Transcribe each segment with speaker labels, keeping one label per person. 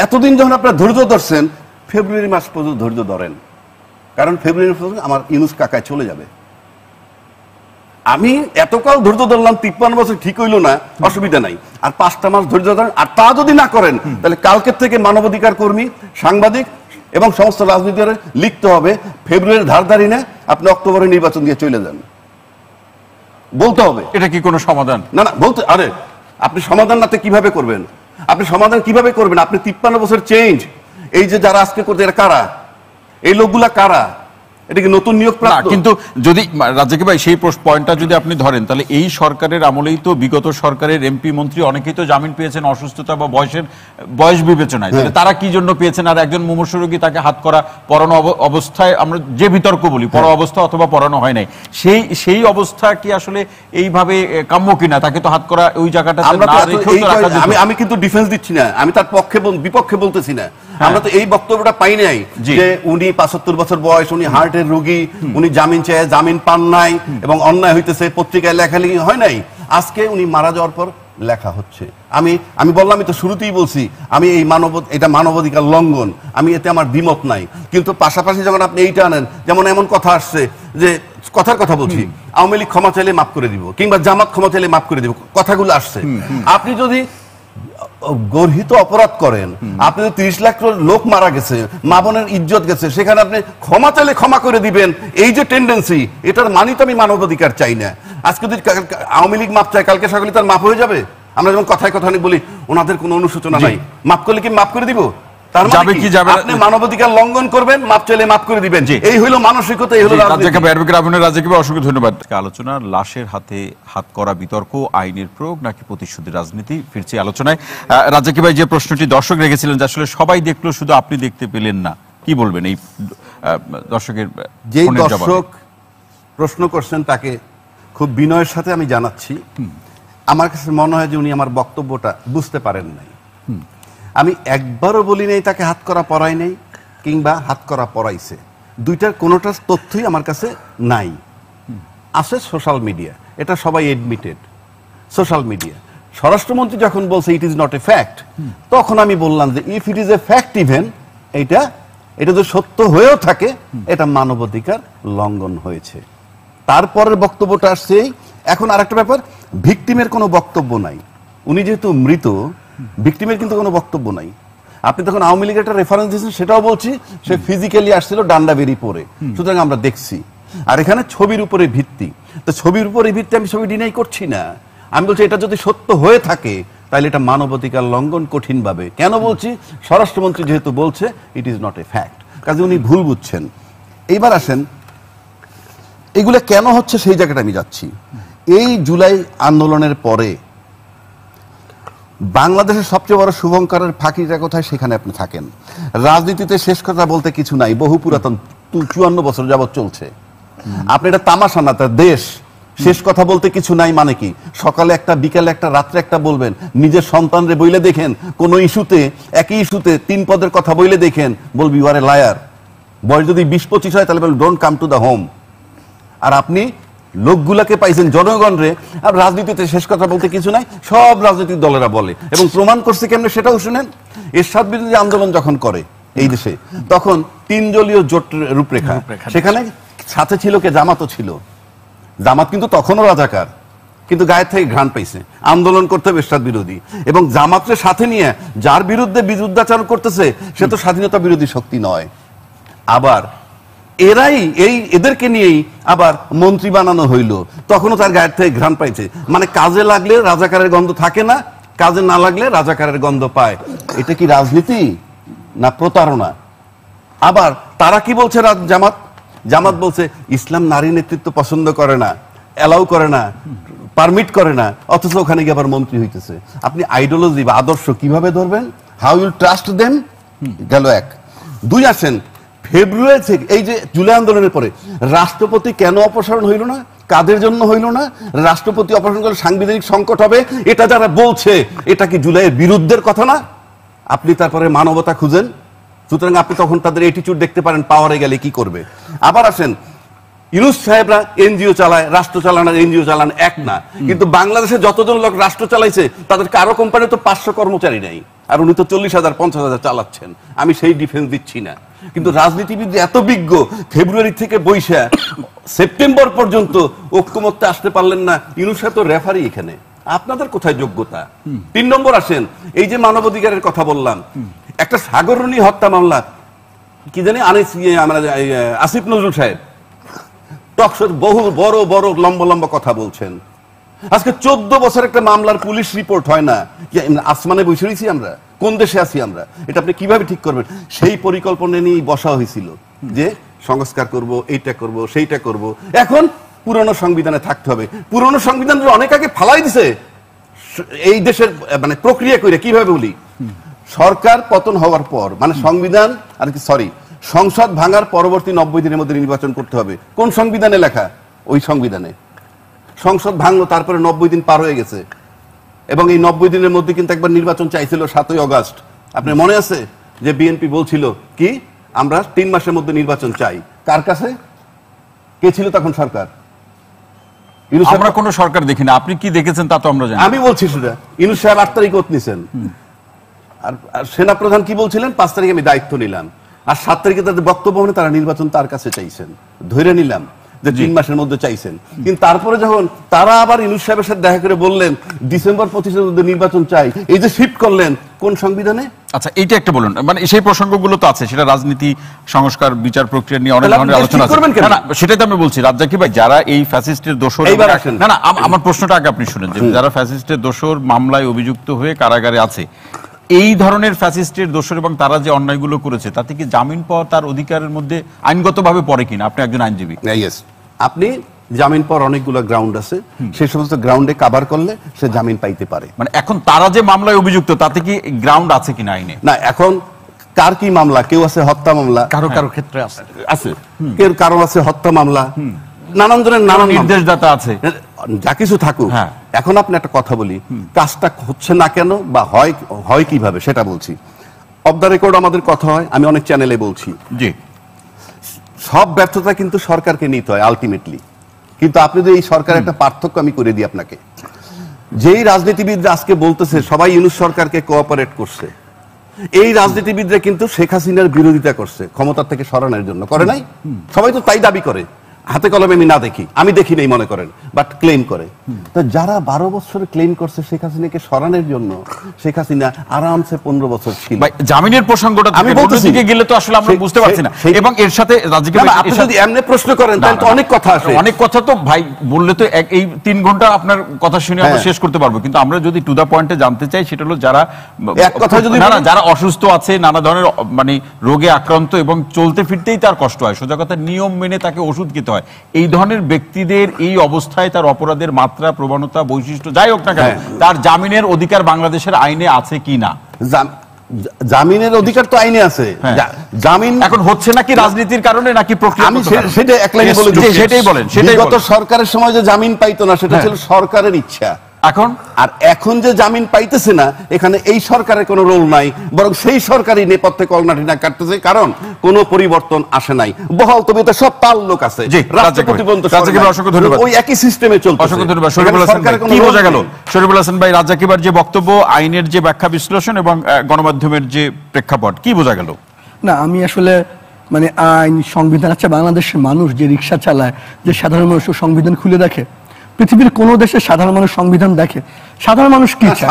Speaker 1: এতদিন যখন আপনারা ধৈর্য ধরছেন, ফেব্রুয়ারি মাস পর্যন্ত ধৈর্য ধরেন, কারণ ফেব্রুয়ারি পর্যন্ত আমার ইউনুস কাকায় চলে যাবে। আমি এতকাল ধৈর্য ধরলাম, 53 বছর ঠিক হইল না, অসুবিধা নাই, আর 5টা মাস ধৈর্য ধরেন। আর তা যদি না করেন, তাহলে কালকের থেকে মানবাধিকার কর্মী, সাংবাদিক এবং সমস্ত রাজনীতির লিখতে হবে ফেব্রুয়ারির ধারধারি না, আপনি অক্টোবরে নির্বাচন দিয়ে চলে যান, বলতে হবে।
Speaker 2: এটা কি কোনো সমাধান?
Speaker 1: না না, বলতে, আরে আপনি সমাধান নাতে কিভাবে করবেন? আপনি সমাধান কিভাবে করবেন? আপনি 53 বছর চেঞ্জ, এই যে যারা আজকে করতে, এরা কারা? এই লোকগুলা কারা? এটা কি নতুন নিয়োগ প্রাপ্ত?
Speaker 2: কিন্তু যদি রাজ্জাকি ভাই সেই পয়েন্টটা যদি আপনি ধরেন, তাহলে এই সরকারের আমলেই তো বিগত সরকারের এমপি মন্ত্রী অনেকেই তো জামিন পেয়েছেন অসুস্থতা বা বয়স বিবেচনায়। তারা কি জন্য পেয়েছেন? আর একজন মুমূর্ষু রোগী, তাকে হাত করা পরানো অবস্থায়, আমরা যে বিতর্ক বলি, পর অবস্থা অথবা পরানো হয় নাই, সেই অবস্থা কি আসলে এইভাবে কাম্য কিনা? তাকে তো হাত করা ওই জায়গাটা
Speaker 1: আমি কিন্তু ডিফেন্স দিচ্ছি না, আমি তার পক্ষে বিপক্ষে বলতেছি না। আমরা তো এই বক্তব্যটা পাই নাই যে উনি 75 বছর বয়স, উনি হার্টের রোগী, উনি জামিন চায়, জামিন পান নাই এবং অন্যায় হইতেছে, পত্রিকায় লেখালেখি হয় নাই। আজকে উনি মারা যাওয়ার পর লেখা হচ্ছে। আমি বললাম, আমি তো শুরুতেই বলছি, আমি এই এটা মানবাধিকার লঙ্ঘন, আমি এতে আমার দ্বিমত নাই। কিন্তু পাশাপাশি যখন আপনি এইটা আনেন, যেমন এমন কথা আসছে যে, কথার কথা বলছি, আওয়ামী লীগ ক্ষমা চাইলে মাফ করে দিব, কিংবা জামাত ক্ষমা চাইলে মাফ করে দিব, কথাগুলো আসছে। আপনি যদি গর্হিত অপরাধ করেন, আপনি 30 লাখ লোক মারা গেছে, মা বোনের ইজ্জত গেছে, সেখানে আপনি ক্ষমা চাইলে ক্ষমা করে দিবেন, এই যে টেন্ডেন্সি, এটার মানি তো আমি মানবাধিকার চাই না। আজকে যদি আওয়ামী লীগ মাপ চায়, কালকে সকালে তার মাপ হয়ে যাবে? আমরা যেমন কথায় কথা বলি, ওনাদের কোনো অনুশোচনা নাই, মাফ করলে কি মাফ করে দিব? তার মানে কি আপনি মানবাধিকার লঙ্ঘন করবেন, মাপ চাইলে মাফ করে দিবেন? এই হলো মানসিকতা, এই হলো
Speaker 2: রাজনীতি। অসংখ্য ধন্যবাদ। আলোচনা লাশের হাতে হাত করা বিতর্ক, আইনের প্রয়োগ নাকি প্রতিশ্রুতি রাজনীতি, ফিরছি আলোচনায়। রাজ্জাকি ভাই, যে প্রশ্নটি দর্শক রেখেছিলেন যে আসলে সবাই দেখলো, শুধু আপনি দেখতে পেলেন না, কি বলবেন এই দর্শকের?
Speaker 1: যে দর্শক প্রশ্ন করছেন তাকে খুব বিনয়ের সাথে আমি জানাচ্ছি, আমার কাছে মনে হয় যে উনি আমার বক্তব্যটা বুঝতে পারেন নাই। আমি একবারও বলি নাই তাকে হাত করা পড়াই নাই কিংবা হাত করা পড়াইছে, দুইটার কোনোটার তথ্যই আমার কাছে নাই। আছে সোশ্যাল মিডিয়া, এটা সবাই এডমিটেড, সোশ্যাল মিডিয়া। স্বরাষ্ট্রমন্ত্রী যখন বলছে it is not a fact, তখন আমি বললাম যে if it is a fact even, এটা যদি সত্য হয়েও থাকে, এটা মানবাধিকার লঙ্ঘন হয়েছে। তারপরের বক্তব্যটা আসছে। এখন আরেকটা ব্যাপার, ভিকটিমের কোনো বক্তব্য নাই। উনি যেহেতু মৃত, ভিকটিমের কিন্তু কোনো বক্তব্য নাই। আপনি তখন আওয়ামী লীগের একটা রেফারেন্স দিয়েছেন, সেটাও বলছি, সে ফিজিক্যালি আসছিল ডান্ডা বেরি পরে, সুতরাং আমরা দেখছি। আর এখানে ছবির উপরে ভিত্তি, তো ছবির উপরে ভিত্তি আমি ছবি ডিনাই করছি না। আমি বলছি এটা যদি সত্য হয়ে থাকে, তাহলে এটা মানবাধিকার লঙ্ঘন কঠিনভাবে। কেন বলছি? স্বরাষ্ট্রমন্ত্রী যেহেতু বলছে it is not a fact, কাজে উনি ভুল বুঝছেন। এইবার আসেন, এগুলো কেন হচ্ছে সেই জায়গাটা আমি যাচ্ছি। এই জুলাই আন্দোলনের পরে বাংলাদেশের সবচেয়ে বড় শুভঙ্করের ফাঁকিটা কোথায়? সেখানে আপনি থাকেন। রাজনীতিতে শেষ কথা বলতে কিছু নাই, বহু পুরাতন, 54 বছর যাবৎ চলছে। আপনি এটা তামাশা না, তার দেশ। শেষ কথা বলতে কিছু নাই মানে কি? সকালে একটা, বিকালে একটা, রাত্রে একটা বলবেন। নিজের সন্তানরে বইলে দেখেন, কোন ইস্যুতে, একই ইস্যুতে 3 পদের কথা বইলে দেখেন, বলবি ইউ আর এ লায়ার। বয়স যদি 20-25 হয়, তাহলে বলবেন don't come to the home. আর আপনি লোকগুলাকে পাইছেন, জনগণরে। আর রাজনীতিতে শেষ কথা বলতে কিছু নাই, সব রাজনৈতিক দলেরা বলে, এবং প্রমাণ করছে কেমনে সেটাও শুনেন। এরশাদ বিরোধী আন্দোলন যখন করে এই দেশে, তখন 3 দলীয় জোট রূপরেখা, সেখানে সাথে ছিল কে? জামাতও ছিল। জামাত কিন্তু তখনও রাজাকার, কিন্তু গায়ের থেকে ঘ্রাণ পাইছে, আন্দোলন করতে হবে এরশাদ বিরোধী। এবং জামাতের সাথে নিয়ে যার বিরুদ্ধে বিরুদ্ধাচরণ করতেছে, সে তো স্বাধীনতা বিরোধী শক্তি নয়। আবার এরাই এদেরকে নিয়েই আবার মন্ত্রী বানানো হইল, তখনও তার গায়ের থেকে ঘ্রাণ পাইছে। মানে কাজে লাগলে রাজাকারের গন্ধ থাকে না, কাজে না লাগলে রাজাকারের গন্ধ পায়। এটা কি রাজনীতি না প্রতারণা? আবার তারা কি বলছে? জামাত বলছে ইসলাম নারী নেতৃত্ব পছন্দ করে না, অ্যালাউ করে না, পারমিট করে না, অথচ ওখানে গিয়ে আবার মন্ত্রী হইতেছে। আপনি আইডিওলজি বা আদর্শ কিভাবে ধরবেন? How you'll trust them? গেল 1। 2 আসেন, ফেব্রুয়ারি থেকে এই যে জুলাই আন্দোলনের পরে রাষ্ট্রপতি কেন অপসারণ হইল না? কাদের জন্য হইল না? রাষ্ট্রপতি অপসারণ করলে সাংবিধানিক সংকট হবে, এটা যারা বলছে, এটা কি জুলাইয়ের বিরুদ্ধের কথা না? আপনি তারপরে মানবতা খুঁজেন, সুতরাং আপনি তখন তাদের অ্যাটিটিউড দেখতে পারেন, পাওয়ারে গেলে কি করবে। আবার আসেন, ইউনূস সাহেবরা এনজিও চালায়, রাষ্ট্র চালান আর এনজিও চালান এক না। কিন্তু বাংলাদেশে যতজন লোক রাষ্ট্র চালাইছে, তাদের কারো কোম্পানি তো 500 কর্মচারী নেই। আর উনি তো 40,000 50,000 চালাচ্ছেন। আমি সেই ডিফেন্স দিচ্ছি না, কিন্তু রাজনীতিবিদ এত বিজ্ঞ, ফেব্রুয়ারি থেকে বৈশা সেপ্টেম্বর পর্যন্ত ঐক্যমত্যে আসতে পারলেন না। ইউনূস সাহেব তো রেফারি এখানে, আপনাদের কোথায় যোগ্যতা? 3 নম্বর আসেন, এই যে মানবাধিকারের কথা বললাম, একটা সাগররণী হত্যা মামলা, কি জানি আসিফ নজরুল সাহেব টকশোর বহু বড় বড় লম্বা লম্বা কথা বলছেন। আজকে 14 বছর একটা মামলার পুলিশ রিপোর্ট হয় না। আসমানে বসে রয়েছি আমরা? কোন দেশে আছি আমরা? এটা আপনি কিভাবে ঠিক করবেন? সেই পরিকল্পনা নিয়ে বসা হয়েছিল যে সংস্কার করব, এইটা করব, সেইটা করব। এখন পুরনো সংবিধানে থাকতে হবে। পুরনো সংবিধানের অনেক আগে ফালাই দিছে এই দেশের মানে প্রক্রিয়া করে। কিভাবে বলি, সরকার পতন হওয়ার পর মানে সংবিধান আর কি সরি সংসদ ভাঙার পরবর্তী 90 দিনের মধ্যে নির্বাচন করতে হবে। কোন সংবিধানে লেখা? ওই সংবিধানে। সংসদ ভাঙলো, তারপরে 90 দিন পার হয়ে গেছে, এবং এই 90 দিনের মধ্যে কিন্তু একবার নির্বাচন চাইছিল 7ই আগস্ট। আপনার মনে আছে যে বিএনপি বলছিল কি আমরা 3 মাসের মধ্যে নির্বাচন চাই? কার কাছে? কে ছিল তখন সরকার?
Speaker 2: আমরা কোন সরকার দেখি না, আপনি কি দেখেছেন তা তো আমরা জানি।
Speaker 1: আমি বলছি সেটা ইউনূস সাহেব 8 তারিখ ওত নিছেন, আর সেনাপ্রধান কি বলছিলেন 5 তারিখে আমি দায়িত্ব নিলাম, আর 7 তারিখে তাদের বক্তব্য মানে তারা নির্বাচন তার কাছে চাইছেন। ধরে নিলাম যে 3 মাসের মধ্যে চাইছেন, কিন্তু তারপরে যখন তারা আবার ইউনূস সাহেবের সাথে দেখা করে বললেন ডিসেম্বর 25-এর মধ্যে নির্বাচন চাই, এই যে শিফট করলেন কোন সংবিধানে?
Speaker 2: আচ্ছা, এইটা একটা বলুন, মানে সেই প্রসঙ্গগুলো তো আছে, সেটা রাজনীতি, সংস্কার, বিচার প্রক্রিয়া নিয়ে অনেক ধরনের আলোচনা আছে। না না, সেটাই তো আমি বলছি রাজ্জাকি ভাই, যারা এই ফ্যাসিস্টের দোষর, না না আমার প্রশ্নটা আগে আপনি শুনেন, যে যারা ফ্যাসিস্টের দোষর মামলায় অভিযুক্ত হয়ে কারাগারে আছে, এই ধরনের ফ্যাসিস্টের দোষর এবং তারা যে অন্যায়গুলো করেছে তাতে কি জামিন পাওয়া তার অধিকারের মধ্যে আইনগতভাবে পড়ে কিনা? আপনি একজন আইনজীবী।
Speaker 1: আপনি জামিন পাওয়ার অনেকগুলো গ্রাউন্ড আছে, সেই সমস্ত গ্রাউন্ডে কভার করলে সে জামিন পাইতে পারে।
Speaker 2: মানে এখন তারা যে মামলায় অভিযুক্ত তাতে কি গ্রাউন্ড আছে কিনা আইনে?
Speaker 1: না, এখন কার কি মামলা? কেউ আছে হত্যা মামলা,
Speaker 3: কারো কারো ক্ষেত্রে আছে
Speaker 1: কেউ কারো আছে হত্যা মামলা, নানান ধরনের নানান
Speaker 2: নির্দেশদাতা আছে,
Speaker 1: যা কিছু থাকুক। এখন আপনি একটা কথা বলি, কাজটা হচ্ছে না কেন বা হয় কিভাবে সেটা বলছি। অফ দ্য রেকর্ড আমাদের কথা হয়, আমি অনেক চ্যানেলে বলছি,
Speaker 2: জি
Speaker 1: সব ব্যর্থতা কিন্তু সরকারকে নিতে হয় আলটিমেটলি। কিন্তু আপনি যদি এই সরকার একটা পার্থক্য আমি করে দিই আপনাকে, যেই রাজনীতিবিদরা আজকে বলতেছে সবাই ইউনূস সরকারকে কোঅপারেট করছে, এই রাজনীতিবিদরা কিন্তু শেখ হাসিনার বিরোধিতা করছে ক্ষমতা থেকে সরানোর জন্য, করে নাই? সবাই তো তাই দাবি করে, হাতে কলমে আমি না দেখি, আমি দেখি নেই মনে করেন, বাট ক্লেম করে। তো যারা 12 বছর ক্লেম করছে শেখ হাসিনাকে সরানোর জন্য, শেখ হাসিনা আরামসে 15 বছর ছিল।
Speaker 2: জামিনের প্রসঙ্গটা
Speaker 1: আমি বলতেছি
Speaker 2: গেলে তো আসলে আমরা বুঝতে পারছি না। এবং এর সাথে
Speaker 1: আপনি যদি এমনি প্রশ্ন করেন তাহলে তো অনেক কথা আসে।
Speaker 2: অনেক কথা তো ভাই বললে তো এই 3 ঘন্টা আপনার কথা শুনে আমরা শেষ করতে পারবো, কিন্তু আমরা যদি টু দা পয়েন্টে জানতে চাই, সেটা হলো যারা
Speaker 1: এক কথা যদি
Speaker 2: না যারা অসুস্থ আছে, নানা ধরনের মানে রোগে আক্রান্ত এবং চলতে ফিরতেই তার কষ্ট হয়, সোজা কথা নিয়ম মেনে তাকে ওষুধ খেতে হয়, এই ধরনের ব্যক্তিদের এই অবস্থায় তার অপরাধের মাত্রা, প্রবণতা, বৈশিষ্ট্য যাই হোক না কেন, তার জামিনের অধিকার বাংলাদেশের আইনে আছে কি না?
Speaker 1: জামিনের অধিকার তো আইনে আছে। জামিন এখন হচ্ছে নাকি রাজনীতির কারণে নাকি প্রক্রিয়া? আমি সেটা এক লাইনে বলে দিচ্ছি, সেটাই বলেন। গত সরকারের সময় যে জামিন পাইতো না সেটা ছিল সরকারের ইচ্ছা। এখন যে জামিন পাইতেছে না, এখানে এই সরকারের কোনো রোল নাই, বরং সেই সরকারই নেপথ্যে কলনাটিনা কাটতেছে, কারণ কোনো পরিবর্তন আসে নাই। বহাল তবিতে সব পাল লোক আছে, ওই একই সিস্টেমে চলছে।
Speaker 2: কি বোঝা গেল শরীফুল হাসান ভাই, রাজ্জাকিবার যে বক্তব্য, আইনের যে ব্যাখ্যা বিশ্লেষণ এবং গণমাধ্যমের যে প্রেক্ষাপট, কি বোঝা গেল?
Speaker 3: না, আমি আসলে মানে আইন, সংবিধান, আচ্ছা বাংলাদেশের মানুষ যে রিক্সা চালায়, যে সাধারণ মানুষ সংবিধান খুলে দেখে, পৃথিবীর কোন দেশে সাধারণ মানুষ সংবিধান দেখে? সাধারণ মানুষ কি চায়?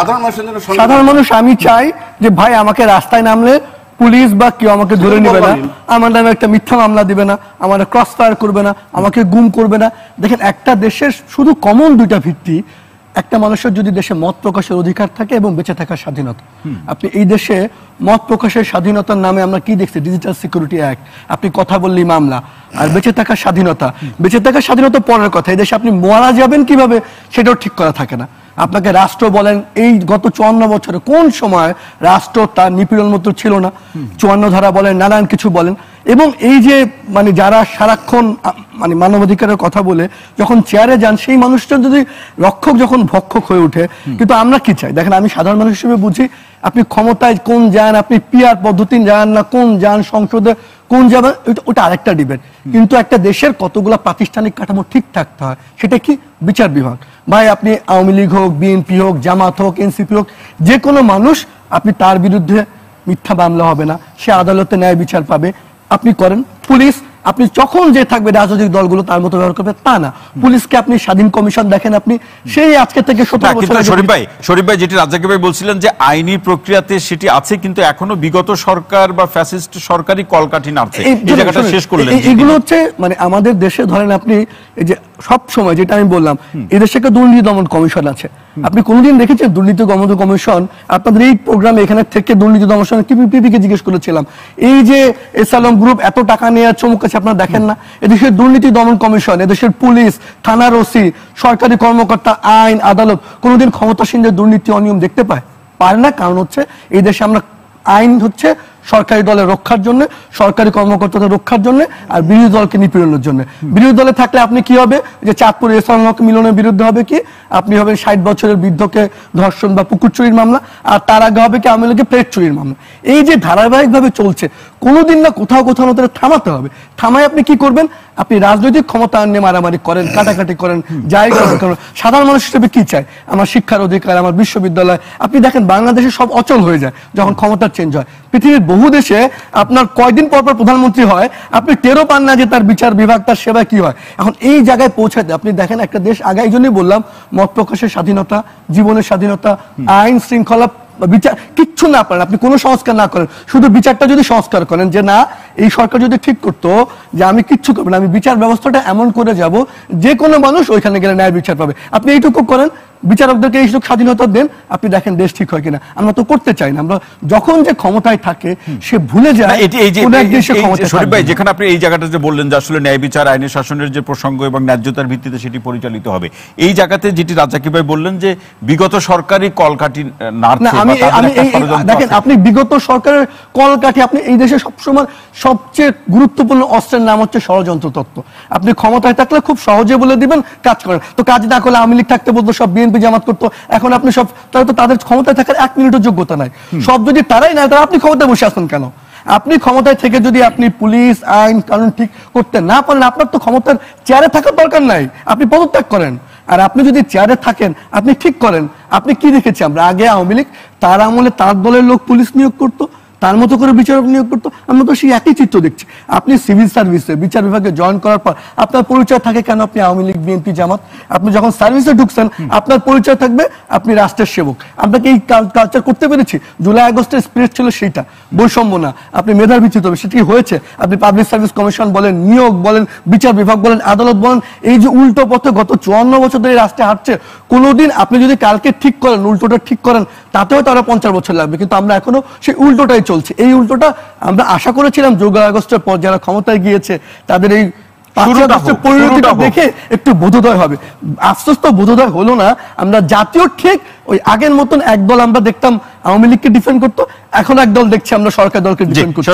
Speaker 3: সাধারণ মানুষ আমি চাই যে ভাই আমাকে রাস্তায় নামলে পুলিশ বা কেউ আমাকে ধরে নেবে না, আমার নামে একটা মিথ্যা মামলা দিবে না, আমার ক্রস ফায়ার করবে না, আমাকে গুম করবে না। দেখেন, একটা দেশের শুধু কমন 2টা ভিত্তি, একটা মানুষের যদি দেশে মত প্রকাশের অধিকার থাকে এবং বেঁচে থাকার স্বাধীনতা। আপনি এই দেশে মত প্রকাশের স্বাধীনতার নামে আমরা কি দেখছি? ডিজিটাল সিকিউরিটি অ্যাক্ট, আপনি কথা বললেই মামলা। আর বেঁচে থাকার স্বাধীনতা, বেঁচে থাকার স্বাধীনতা পরের কথা, এই দেশে আপনি মারা যাবেন কিভাবে সেটাও ঠিক করা থাকে না। আপনাকে রাষ্ট্র বলেন, এই গত 54 বছরে কোন সময় রাষ্ট্র তার নিপীড়ন মতো ছিল না? 54 ধারা বলেন, নানান কিছু বলেন। এবং এই যে মানে যারা সারাক্ষণ মানে মানবাধিকারের কথা বলে যখন চেয়ারে যান, সেই মানুষটা যদি রক্ষক যখন ভক্ষক হয়ে ওঠে। কিন্তু আমরা কি চাই দেখেন, আমি সাধারণ মানুষ হিসেবে বুঝি, আপনি ক্ষমতায় কোন যান, আপনি পিআর পদ্ধতি যান না কোন যান, সংসদে কোন যাবেন, ওটা আরেকটা ডিবেট। কিন্তু একটা দেশের কতগুলো প্রাতিষ্ঠানিক কাঠামো ঠিক থাকতে হয়, সেটা কি? বিচার বিভাগ। ভাই আপনি আওয়ামী লীগ হোক, বিএনপি হোক, জামাত হোক, এনসিপি হোক, যে কোনো মানুষ আপনি তার বিরুদ্ধে মিথ্যা মামলা হবে না, সে আদালতে ন্যায় বিচার পাবে, আপনি করেন। পুলিশ আপনি যখন যে থাকবে রাজনৈতিক দলগুলো তার মতো ব্যবহার করবে তা না, পুলিশকে আপনি স্বাধীন কমিশন দেখেন, আপনি সেই আজকে থেকে 17 বছর আগে
Speaker 2: শরীফ ভাই যেটি রাজ্জাকি ভাই বলছিলেন যে আইনি প্রক্রিয়াতে সেটি আছে, কিন্তু এখনো বিগত সরকার বা ফ্যাসিস্ট সরকারি কলকাঠি নাড়ছে, এই জায়গাটা শেষ করলেন।
Speaker 3: এগুলো হচ্ছে মানে আমাদের দেশে ধরেন আপনি এই যে সব সময় যেটা আমি বললাম, এই দেশে একটা দুর্নীতি দমন কমিশন আছে, আপনি কোনদিন দেখেছেন দুর্নীতি দমন কমিশন? আপনাদের এই প্রোগ্রামে এখানে থেকে দুর্নীতি দমন পিপিকে জিজ্ঞেস করেছিলাম, এই যে এসালম গ্রুপ এত টাকা নিয়ে চমক আছে, আপনারা দেখেন না? এদেশের দুর্নীতি দমন কমিশন, এদেশের পুলিশ, থানার ওসি, সরকারি কর্মকর্তা, আইন আদালত কোনোদিন ক্ষমতাসীনদের দুর্নীতি অনিয়ম দেখতে পারে না। কারণ হচ্ছে এই দেশে আমরা আইন হচ্ছে সরকারি দলের রক্ষার জন্য, সরকারি কর্মকর্তাদের রক্ষার জন্য, আর বিরোধী দলকে নিপীড়নের জন্য। বিরোধী দলে থাকলে আপনি কি হবে, যে চাঁদপুরে এসালম হক মিলনের বিরুদ্ধে হবে কি, আপনি হবেন 60 বছরের বৃদ্ধকে ধর্ষণ বা পুকুর চুরির মামলা, আর তার আগে হবে কি আওয়ামী লীগের প্লেট চুরির মামলা। এই যে ধারাবাহিকভাবে চলছে, কোনোদিন না কোথাও কোথাও না থামাতে হবে। থামায় আপনি কি করবেন? আপনি রাজনৈতিক ক্ষমতা নিয়ে মারামারি করেন, কাটাকাটি করেন, যাই করেন। সাধারণ মানুষ হিসেবে কি চায়? আমার শিক্ষার অধিকার, আমার বিশ্ববিদ্যালয়। আপনি দেখেন বাংলাদেশে সব অচল হয়ে যায় যখন ক্ষমতার চেঞ্জ হয়। পৃথিবীর বহু দেশে আপনার কয়দিন পর পর প্রধানমন্ত্রী হয়, আপনি টেরও পান না যে তার বিচার বিভাগ, তার সেবা কি হয়। এখন এই জায়গায় পৌঁছাতে আপনি দেখেন একটা দেশ আগে, এই জন্যই বললাম মত প্রকাশের স্বাধীনতা, জীবনের স্বাধীনতা, আইন শৃঙ্খলা, বিচার কিচ্ছু না পারেন, আপনি কোনো সংস্কার না করেন, শুধু বিচারটা যদি সংস্কার করেন, যে না এই সরকার যদি ঠিক করতো যে আমি কিচ্ছু করবো না, আমি বিচার ব্যবস্থাটা এমন করে যাব যে কোনো মানুষ ওইখানে গেলে ন্যায় বিচার পাবে, আপনি এইটুকু করেন, বিচারকদেরকে এইটুকু স্বাধীনতা দেন, আপনি দেখেন দেশ ঠিক হয় কিনা। আমরা তো করতে চাই না, আমরা যখন যে ক্ষমতায় থাকে সে ভুলে যায়
Speaker 2: যেখানে আপনি এই জায়গাটা যে বললেন যে আসলে ন্যায় বিচার, আইনের শাসনের যে প্রসঙ্গ এবং ন্যায্যতার ভিত্তিতে সেটি পরিচালিত হবে, এই জায়গাতে যেটি রাজ্জাকি ভাই বললেন যে বিগত সরকারি কলকাঠি নাড়ছে,
Speaker 3: দেখেন আপনি বিগত সরকারের কলকাঠি, আপনি এই দেশে সবসময় সবচেয়ে গুরুত্বপূর্ণ অস্ত্রের নাম হচ্ছে ষড়যন্ত্র তত্ত্ব। আপনি ক্ষমতায় থাকলে খুব সহজে বলে দিবেন কাজ করেন, তো কাজ না করলে আওয়ামী লীগ থাকতে বলতো সব বিএনপি জামাত করতো, এখন আপনি সব, তাহলে তো তাদের ক্ষমতায় থাকার 1 মিনিটের যোগ্যতা নাই। সব যদি তারাই না, তাহলে আপনি ক্ষমতায় বসে আছেন কেন? আপনি ক্ষমতায় থেকে যদি আপনি পুলিশ, আইন কানুন ঠিক করতে না পারেন, আপনার তো ক্ষমতার চেয়ারে থাকার দরকার নাই, আপনি পদত্যাগ করেন। আর আপনি যদি চেয়ারে থাকেন, আপনি ঠিক করেন। আপনি কি দেখেছি আমরা, আগে আওয়ামী লীগ তার আমলে তার দলের লোক পুলিশ নিয়োগ করতো, তার মতো করে বিচারক নিয়োগ করতো, আমরা তো সেই একই চিত্র দেখছি। আপনি সিভিল সার্ভিসে বিচার বিভাগে জয়েন করার পর আপনার পরিচয় থাকে কেন আপনি আওয়ামী লীগ, বিএনপি, জামাত? আপনি যখন সার্ভিসে ঢুকছেন আপনার পরিচয় থাকবে আপনি রাষ্ট্রের সেবক। আমরা কি এই কালচার করতে পেরেছি? জুলাই আগস্টের স্পিরিট ছিল সেইটা, বৈষম্য না, আপনি মেধার ভিত্তিতে হবে, সেটি হয়েছে। আপনি পাবলিক সার্ভিস কমিশন বলেন, নিয়োগ বলেন, বিচার বিভাগ বলেন, আদালত বলেন, এই যে উল্টো পথে গত 54 বছর ধরে রাষ্ট্রে হাঁটছে, কোনোদিন আপনি যদি কালকে ঠিক করেন, উল্টোটা ঠিক করেন, তাতেও তারা 50 বছর লাগবে, কিন্তু আমরা এখনো সেই উল্টোটাই চলছে। এই উল্টোটা আমরা আশা করেছিলাম জুলাই আগস্টের পর যারা ক্ষমতায় গিয়েছে তাদের এই পরিণতিটা দেখে একটু বোধোদয় হবে। আফসোস তো বোধোদয় হলো না। আমরা জাতীয় ঠিক ওই আগের মতন একদল আমরা দেখতাম আওয়ামী লীগকে ডিফেন্ড করতো, এখন একদল দেখছি আমরা সরকার দলকে ডিফেন্ড করছি।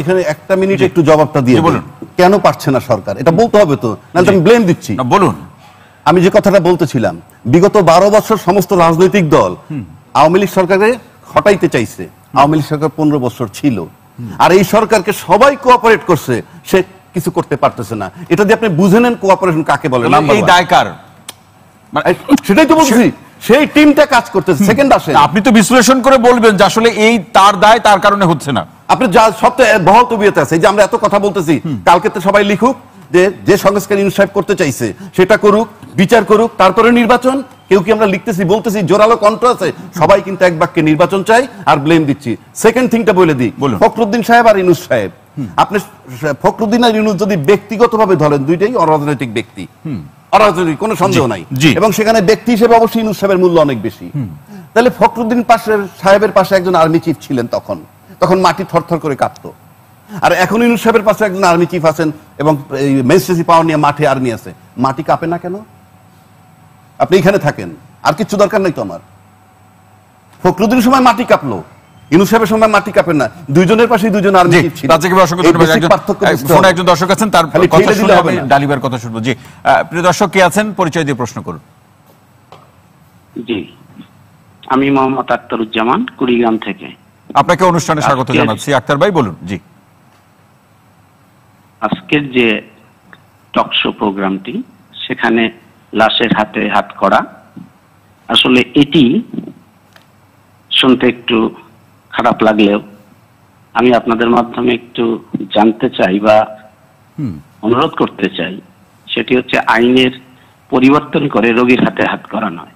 Speaker 1: এখানে একটা মিনিট একটু জবাবটা দিয়ে বলুন, কেন পারছে না সরকার? এটা বলতে হবে তো, নাহলে আমি ব্লেম দিচ্ছি।
Speaker 2: বলুন।
Speaker 1: আমি যে কথাটা বলতেছিলাম, বিগত 12 বছর সমস্ত রাজনৈতিক দল আওয়ামী লীগ সরকারে হটাইতে চাইছে। আওয়ামী লীগ সরকার 15 বছর ছিল, আর এই সরকারকে সবাই কোঅপারেট করছে, সে কিছু করতে পারতেছে না। এটা দিয়ে আপনি বুঝে নেন কোঅপারেশন কাকে বলে।
Speaker 2: এই দায়কার,
Speaker 1: সেটাই তো বলছি, সেই টিমটা কাজ করতেছে। সেকেন্ড আসে,
Speaker 2: আপনি তো বিশ্লেষণ করে বলবেন যে আসলে এই তার দায়, তার কারণে হচ্ছে না।
Speaker 1: আপনি যা সবচেয়ে বহল তবিয়তে আছে, এই যে আমরা এত কথা বলতেছি, কালকে তো সবাই লিখুক যে সংস্কার ইনসাইড করতে চাইছে সেটা করুক, বিচার করুক, তারপরে নির্বাচন। কেউ কি আমরা লিখতেছি বলতেছি জোরালো কণ্ঠ আছে, সবাই কিন্তু এক বাক্যে নির্বাচন চাই আর ব্লেম দিচ্ছি। সেকেন্ড থিংটা বলে দিই, ফখরুদ্দিন সাহেব আর ইউনূস সাহেব, আপনি ফখরুদ্দিন আর ইউনূস যদি ব্যক্তিগতভাবে ধরেন, দুইটাই অরাজনৈতিক ব্যক্তি, অরাজনৈতিক কোনো সন্দেহ নাই, এবং সেখানে ব্যক্তি হিসেবে অবশ্যই ইউনূস সাহেবের মূল্য অনেক বেশি। তাহলে ফখরুদ্দিন সাহেবের পাশে একজন আর্মি চিফ ছিলেন, তখন মাটি থরথর করে কাঁপতো। আর এখন ইউনূস সাহেবের পাশে একজন আর্মি চিফ আছেন এবং ম্যাজিস্ট্রেসি পাওয়ার নিয়ে মাঠে আর্মি আছে, মাটি কাঁপে না কেন? আপনি এখানে থাকেন, আর কিছু দরকার নাই তো আমার। ফখরুদ্দিনের সময় মাটি কাঁপলো, ইউনূস সাহেবের সময় মাটি কাঁপে না, দুইজনের পাশে দুইজন আর্মি চিফ ছিল।
Speaker 2: ফোনে একজন দর্শক আছেন, তার কথা শুনে আমি ডালিবার কথা শুনবো। জি, প্রিয় দর্শক কে আছেন, পরিচয় দিয়ে প্রশ্ন করুন।
Speaker 4: জি, আমি মোহাম্মদ আখতারুজ্জামান, কুড়িগ্রাম থেকে।
Speaker 2: আপনাকে অনুষ্ঠানে স্বাগত জানাচ্ছি। আক্তার ভাই বলুন। জি,
Speaker 4: আজকের যে টকশো প্রোগ্রামটি, সেখানে লাশের হাতে হাত করা, আসলে এটি শুনতে একটু খারাপ লাগলেও আমি আপনাদের মাধ্যমে একটু জানতে চাই বা অনুরোধ করতে চাই, সেটি হচ্ছে আইনের পরিবর্তন করে রোগীর হাতে হাত করা নয়।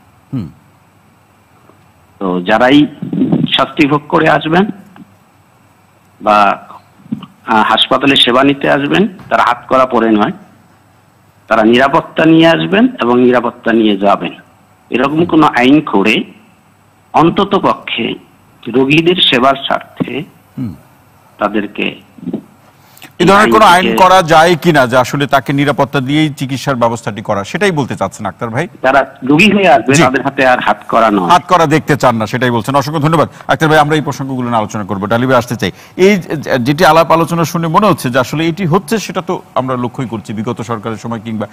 Speaker 4: তো যারাই শাস্তি ভোগ করে আসবেন বা হাসপাতালে সেবা নিতে আসবেন, তারা হাত করা পরে নয়, তারা নিরাপত্তা নিয়ে আসবেন এবং নিরাপত্তা নিয়ে যাবেন। এরকম কোনো আইন করে অন্তত পক্ষে রোগীদের সেবার স্বার্থে তাদেরকে
Speaker 2: এই ধরনের কোনো আইন করা যায় কিনা যে আসলে তাকে নিরাপত্তা দিয়েই চিকিৎসার ব্যবস্থাটি করা, সেটাই বলতে চাচ্ছেন আক্তার ভাই?
Speaker 4: তারা রোগী হয়ে আসবে, তাদের হাতে আর হাত করা নয়,
Speaker 2: হাত করা দেখতে চান না, সেটাই বলছেন। অসংখ্য ধন্যবাদ আক্তার ভাই। আমরা এই প্রসঙ্গগুলো নিয়ে আলোচনা করবো। ডালিবে আসতে চাই, এই যেটি আলাপ আলোচনা শুনে মনে হচ্ছে যে আসলে এটি হচ্ছে, সেটা তো আমরা লক্ষ্যই করছি বিগত সরকারের সময় কিংবা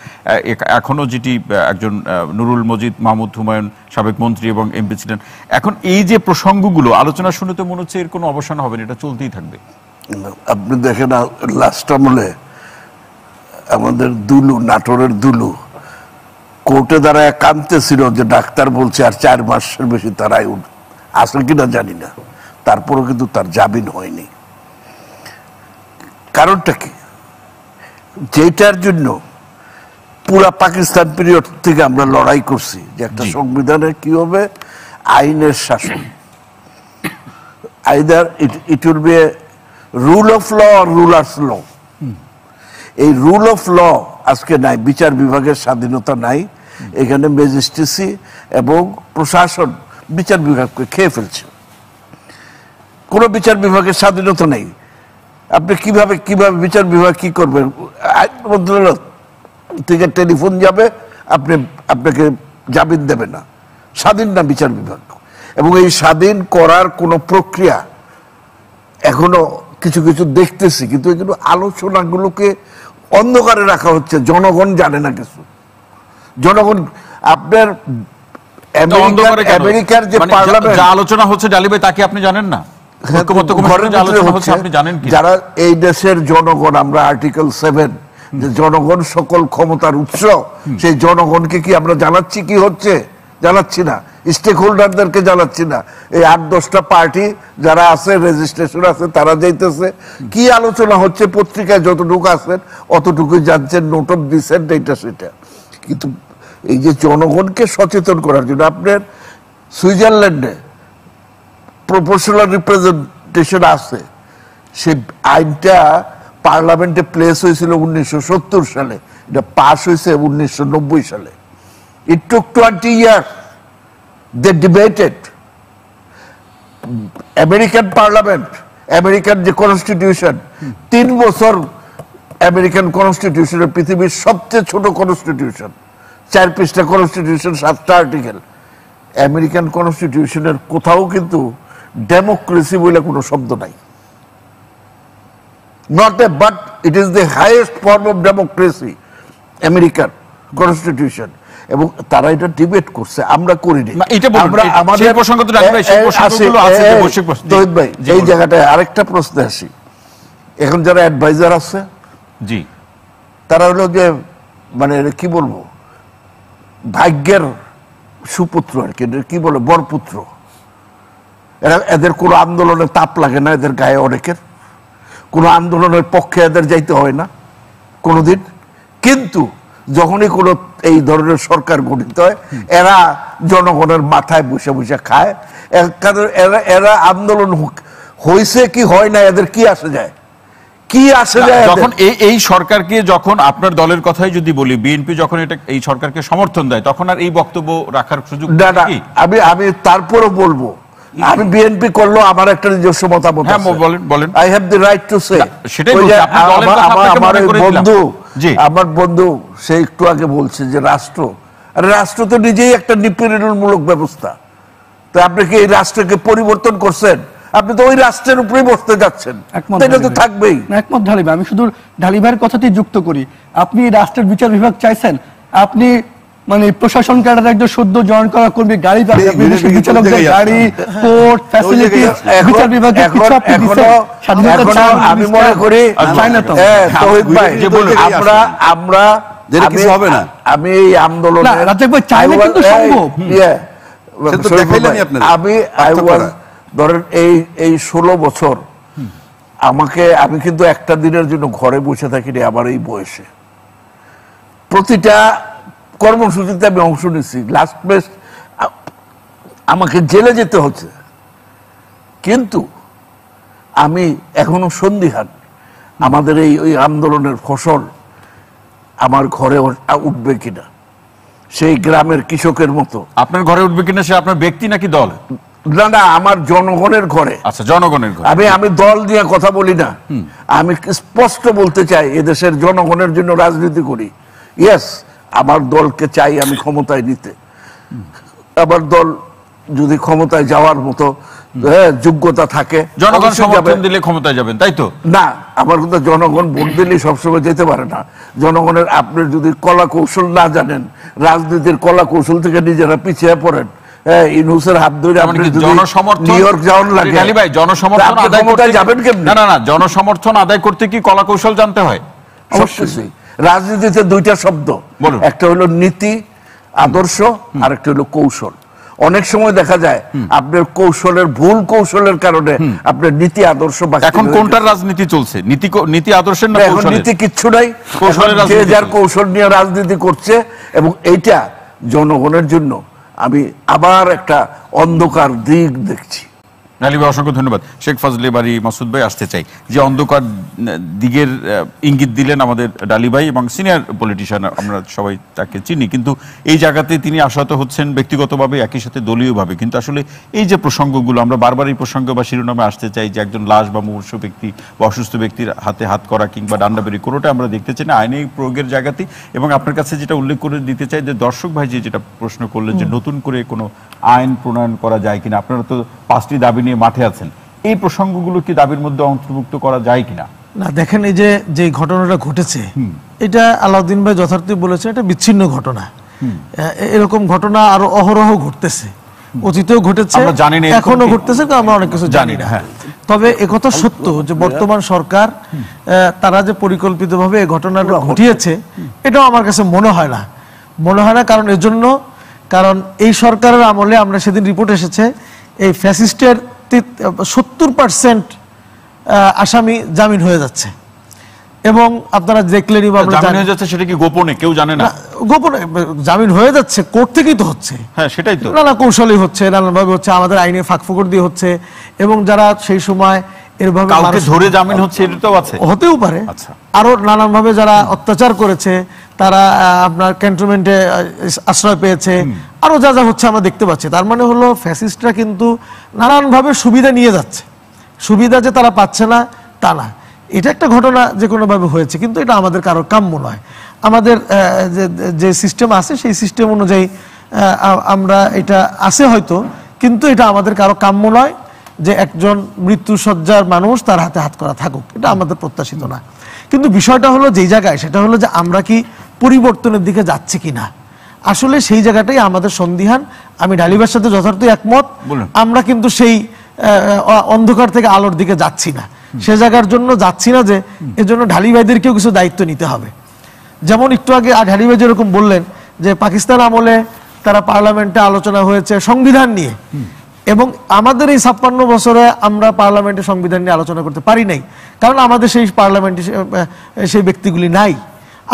Speaker 2: এখনো যেটি একজন নুরুল মজিদ মাহমুদ হুমায়ুন সাবেক মন্ত্রী এবং এমপি ছিলেন। এখন এই যে প্রসঙ্গগুলো আলোচনা শুনে তো মনে হচ্ছে এর কোনো অবসান হবে না, এটা চলতেই থাকবে।
Speaker 5: আপনি দেখেন লাস্ট আমলে আমাদের দুলু, নাটোরের দুলু কোর্টে দাঁড়ায় কাঁদতেছিল যে ডাক্তার বলছে আর 4 মাসের বেশি তারাই আসলে কিনা জানি না, তারপরও কিন্তু তার জামিন হয়নি। কারণটা কি? যেটার জন্য পুরা পাকিস্তান পিরিয়ড থেকে আমরা লড়াই করছি যে একটা সংবিধানে কি হবে, আইনের শাসন, either it will be rule of law or rulers law. এই রুল অফ ল আজকে নাই, বিচার বিভাগের স্বাধীনতা নাই, এখানে ম্যাজিস্ট্রেসি এবং প্রশাসন বিচার বিভাগকে খেয়ে ফেলছে। কোনো বিচার বিভাগের স্বাধীনতা নেই। আপনি কিভাবে বিচার বিভাগ কি করবেন? আইন মন্ত্রণালয় থেকে টেলিফোন যাবে, আপনাকে জামিন দেবে না, স্বাধীন না বিচার বিভাগ। এবং এই স্বাধীন করার কোনো প্রক্রিয়া এখনো কিছু কিছু দেখতেছি, কিন্তু এগুলো আলোচনাগুলোকে অন্ধকারে রাখা হচ্ছে, জনগণ জানে না কিছু। জনগণ আপনার আমেরিকার যে পার্লামেন্ট
Speaker 2: আলোচনা হচ্ছে ডালিবে, তাকে আপনি জানেন না?
Speaker 5: যারা এই দেশের জনগণ, আমরা আর্টিকেল 7 যে জনগণ সকল ক্ষমতার উৎস, সেই জনগণকে কি আমরা জানাচ্ছি কি হচ্ছে? জানাচ্ছি না। স্টেক হোল্ডারদেরকে জানাচ্ছি না। এই 8-10টা পার্টি যারা আছে, রেজিস্ট্রেশন আছে, তারা যাইতেছে, কি আলোচনা হচ্ছে পত্রিকায় যতটুকু আছেন অতটুকুই জানছেন, নোট অফ ডিসেন্ট এইটা সেটা। কিন্তু এই যে জনগণকে সচেতন করার জন্য আপনার সুইজারল্যান্ডে প্রপোর্শনাল রিপ্রেজেন্টেশন আছে, সে আইনটা পার্লামেন্টে প্লেস হয়েছিল 1970 সালে, এটা পাস হয়েছে 1990 সালে। It took 20 years. They debated. American Parliament, American যে কনস্টিটিউশন, 3 বছর আমেরিকান কনস্টিটিউশনের পৃথিবীর সবচেয়ে ছোট কনস্টিটিউশন, 4 পৃষ্ঠা কনস্টিটিউশন, 7টা আর্টিকেল। আমেরিকান কনস্টিটিউশনের কোথাও কিন্তু ডেমোক্রেসি বলে কোনো শব্দ নাই। Not a but, it is the highest form of democracy, American constitution. এবং তারা এটা ডিবেট করছে, আমরা করিনি। এই জায়গাটায় আরেকটা প্রশ্ন আসি। এখন যারা অ্যাডভাইজার আছে,
Speaker 2: জি,
Speaker 5: তারা হলো যে মানে কি বলবো, ভাগ্যের সুপুত্র আর কি, কি বলে বরপুত্র। এদের কোনো আন্দোলনে তাপ লাগে না, এদের গায়ে অনেকের কোনো আন্দোলনের পক্ষে এদের যাইতে হয় না কোনোদিন। কিন্তু যখনই কোনো এই ধরনের সরকার গঠিত হয়, এরা জনগণের মাথায় বসে বসে খায়। এরা আন্দোলন হয়েছে কি হয় না, এদের কি আসে যায়? কি আসে যায়?
Speaker 2: যখন এই সরকারকে, যখন আপনার দলের কথাই যদি বলি, বিএনপি যখন এটা এই সরকারকে সমর্থন দেয়, তখন আর এই বক্তব্য রাখার সুযোগ
Speaker 5: না। আমি তারপরও বলবো, আমি বিএনপি করলো আমার একটা নিজস্ব মতামত।
Speaker 2: বলেন।
Speaker 5: I have the right to say. আমার বন্ধু সে একটু আগে বলছে যে রাষ্ট্র তো নিজেই একটা নিপীড়নমূলক ব্যবস্থা। তো আপনি কি এই রাষ্ট্রকে পরিবর্তন করছেন? আপনি তো ওই রাষ্ট্রের উপরেই বসতে যাচ্ছেন, এটা তো থাকবেই।
Speaker 3: একমত ঢালিবা, আমি শুধু ঢালিবার কথাটি যুক্ত করি। আপনি রাষ্ট্রের বিচার বিভাগ চাইছেন, আপনি মানে প্রশাসন ক্যাডার একজন সদ্য জয়েন করা কর্মী, গাড়ি বিচারকদের গাড়ি, কোর্ট ফ্যাসিলিটি, বিচার বিভাগের কিছু আপনি দিচ্ছেন, স্বাধীনতা চান।
Speaker 5: আমি মনে করি তৌহিদ ভাই, আমরা
Speaker 1: কিছু হবে না।
Speaker 5: আমি এই আন্দোলনে
Speaker 3: রাজ্জাক ভাই চাইলে কিন্তু সম্ভব।
Speaker 1: সে তো দেখাইলেনই আপনাদের।
Speaker 5: আমি
Speaker 1: পার্থক্যটা।
Speaker 5: ধরেন এই 16 বছর আমি কিন্তু একটা দিনের জন্য ঘরে বসে থাকিনি আমার এই বয়সে। প্রতিটা কর্মসূচিতে আমি অংশ নিচ্ছি। লাস্ট বেস্ট আমাকে জেলে যেতে হচ্ছে, কিন্তু আমি এখনো সন্দিহান আমাদের এই আন্দোলনের ফসল আমার ঘরে উঠবে কিনা, সেই গ্রামের কৃষকের মতো।
Speaker 2: আপনার ঘরে উঠবে কিনা সে আপনার ব্যক্তি নাকি দল?
Speaker 5: না না, আমার জনগণের ঘরে।
Speaker 2: আচ্ছা, জনগণের ঘরে।
Speaker 5: আমি দল নিয়ে কথা বলি না, আমি স্পষ্ট বলতে চাই এদেশের জনগণের জন্য রাজনীতি করি। ইয়েস, আমার দলকে চাই আমি ক্ষমতায় নিতে। আমার দল যদি ক্ষমতায় যাওয়ার মতো যোগ্যতা থাকে,
Speaker 2: জনগণ
Speaker 5: অবশ্যই
Speaker 2: সমর্থন
Speaker 5: যাবে।
Speaker 2: দিলে ক্ষমতায় যাবেন, তাই তো?
Speaker 5: না, আমার কিন্তু জনগণ ভোট দিলেই সবসময় যেতে পারে না। জনগণের আপনি যদি কলা কৌশল না জানেন, রাজনীতির কলা কৌশল থেকে নিজেরা পিছিয়ে পড়েন, ইউনূসের হাত ধরে আপনি যদি নিউ ইয়র্ক যাওয়ার লাগে,
Speaker 2: আলী ভাই, জনসমর্থন আদায় করতে
Speaker 5: যাবেন কেমনে?
Speaker 2: না, জনসমর্থন আদায় করতে কি কলা কৌশল জানতে হয়?
Speaker 5: অবশ্যই। রাজনীতিতে দুইটা শব্দ,
Speaker 2: বলুন।
Speaker 5: একটা হলো নীতি আদর্শ, আর একটা হলো কৌশল। অনেক সময় দেখা যায় আপনার ভুল কৌশলের কারণে আপনার নীতি আদর্শ
Speaker 2: এখন কোনটার রাজনীতি চলছে? নীতি আদর্শের না
Speaker 5: এখন
Speaker 2: কৌশলের?
Speaker 5: নীতি কিচ্ছু নাই,
Speaker 2: কৌশলের
Speaker 5: যে
Speaker 2: রাজনীতি
Speaker 5: যার
Speaker 2: চলছে।
Speaker 5: কৌশল নিয়ে রাজনীতি করছে। এবং এইটা জনগণের জন্য আমি আবার একটা অন্ধকার দিক দেখছি।
Speaker 2: আলী ভাই, অসংখ্য ধন্যবাদ। শেখ ফজলে বাড়ি মাসুদ ভাই, আসতে চাই যে অন্ধকার দিকের ইঙ্গিত দিলেন আমাদের ডালি ভাই, এবং সিনিয়র পলিটিশিয়ান, আমরা সবাই তাকে চিনি, কিন্তু এই জায়গাতে তিনি আশাহত হচ্ছেন ব্যক্তিগতভাবে, একই সাথে দলীয়ভাবে। কিন্তু আসলে এই যে প্রসঙ্গগুলো, আমরা বারবার এই প্রসঙ্গ বা শিরোনামে আসতে চাই যে একজন লাশ বা মুমূর্ষ ব্যক্তি বা অসুস্থ ব্যক্তির হাতে হাত করা কিংবা ডান্ডাবেরি, কোনোটা আমরা দেখতে চাই না আইনি প্রয়োগের জায়গাতেই। এবং আপনার কাছে যেটা উল্লেখ করে দিতে চাই, যে দর্শক ভাই যেটা প্রশ্ন করলেন যে নতুন করে কোনো আইন প্রণয়ন করা যায় কিনা, আপনারা তো 5টি দাবি নিয়ে মাঠে আছেন, এই প্রসঙ্গগুলো কি দাবির মধ্যে অন্তর্ভুক্ত করা যায় কিনা?
Speaker 6: না, দেখেন, এই যে ঘটনাটা ঘটেছে, এটা আলাউদ্দিন ভাই যথার্থই বলেছে, এটা বিচ্ছিন্ন ঘটনা। এরকম ঘটনা আরো অহরহ ঘটতেছে, অতীতেও ঘটেছে,
Speaker 2: আমরা জানি না
Speaker 6: এখনো ঘটতেছে, তো আমরা অনেক কিছু জানি না। তবে একথা সত্য যে বর্তমান সরকার তারা যে পরিকল্পিতভাবে এই ঘটনাটা ঘটিয়েছে, এটাও আমার কাছে মনে হয় না। কারণ এজন্য, কারণ এই সরকারের আমলে আমরা সেদিন রিপোর্ট এসেছে, এই ফ্যাসিস্টের 70% আসামি জামিন হয়ে যাচ্ছে। এবং আপনারা দেখলেনই,
Speaker 2: জামিন হয়ে যাচ্ছে, সেটা কি গোপনে কেউ জানে না?
Speaker 6: গোপনে জামিন হয়ে যাচ্ছে, কোর্ট থেকেই তো হচ্ছে।
Speaker 2: হ্যাঁ, সেটাই তো।
Speaker 6: নানা কৌশলই হচ্ছে, নানানভাবে হচ্ছে, আমাদের আইনে ফাঁকফোকর দিয়ে হচ্ছে। এবং যারা সেই সময় এরভাবে
Speaker 2: কাউকে ধরে জামিন হচ্ছে, এটাও আছে,
Speaker 6: হতেও পারে।
Speaker 2: আচ্ছা।
Speaker 6: আরো নানানভাবে যারা অত্যাচার করেছে, তারা আপনার ক্যান্টনমেন্টে আশ্রয় পেয়েছে, আরো যা যা হচ্ছে আমরা দেখতে পাচ্ছি। তার মানে হলো ফ্যাসিস্টরা কিন্তু নানানভাবে সুবিধা নিয়ে যাচ্ছে। সুবিধা যে তারা পাচ্ছে না তা না, এটা একটা ঘটনা যে কোনোভাবে হয়েছে, কিন্তু এটা আমাদের কারোর কাম্য নয়। আমাদের যে সিস্টেম আছে, সেই সিস্টেম অনুযায়ী আমরা এটা আছে হয়তো, কিন্তু এটা আমাদের কারো কাম্য নয় যে একজন মৃত্যুসজ্জার মানুষ তার হাতে হাত করা থাকুক, এটা আমাদের প্রত্যাশিত না। কিন্তু বিষয়টা হলো যেই জায়গায়, সেটা হলো যে আমরা কি পরিবর্তনের দিকে যাচ্ছি কিনা, আসলে সেই জায়গাটাই আমাদের সন্দিহান। আমি ডালিবার সাথে যথার্থই একমত, আমরা কিন্তু সেই অন্ধকার থেকে আলোর দিকে যাচ্ছি না, সে জায়গার জন্য যাচ্ছি না, যে এজন্য ঢালি ভাইদেরকেও কিছু দায়িত্ব নিতে হবে। যেমন একটু আগে ঢালি ভাই যেরকম বললেন যে পাকিস্তান আমলে তারা পার্লামেন্টে আলোচনা হয়েছে সংবিধান নিয়ে, এবং আমাদের এই 56 বছরে আমরা পার্লামেন্টে সংবিধান নিয়ে আলোচনা করতে পারি নাই, কারণ আমাদের সেই পার্লামেন্টে সেই ব্যক্তিগুলি নাই।